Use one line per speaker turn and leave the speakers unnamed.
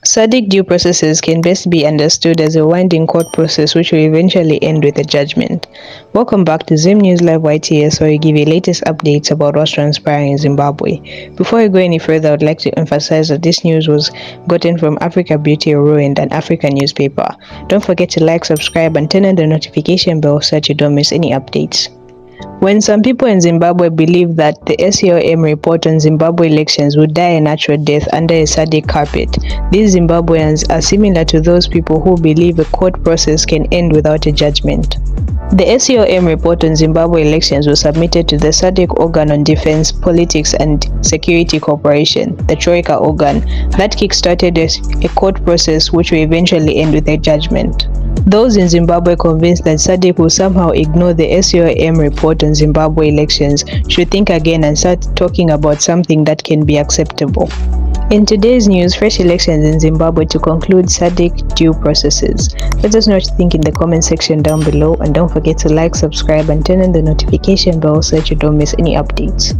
SADC due processes can best be understood as a winding court process which will eventually end with a judgment. Welcome back to Zim News Live YTS, where we give you latest updates about what's transpiring in Zimbabwe. Before we go any further, I would like to emphasize that this news was gotten from Africa Beauty Ruined, an African newspaper. Don't forget to like, subscribe, and turn on the notification bell so that you don't miss any updates. When some people in Zimbabwe believe that the SCOM report on Zimbabwe elections would die a natural death under a SADC carpet, these Zimbabweans are similar to those people who believe a court process can end without a judgment. The SCOM report on Zimbabwe elections was submitted to the SADC Organ on Defense, Politics and Security Cooperation, the Troika organ, that kick-started a court process which will eventually end with a judgment. Those in Zimbabwe convinced that SADC will somehow ignore the SCOM report on Zimbabwe elections should think again and start talking about something that can be acceptable. In today's news, fresh elections in Zimbabwe to conclude SADC due processes. Let us know what you think in the comment section down below, and don't forget to like, subscribe, and turn on the notification bell so that you don't miss any updates.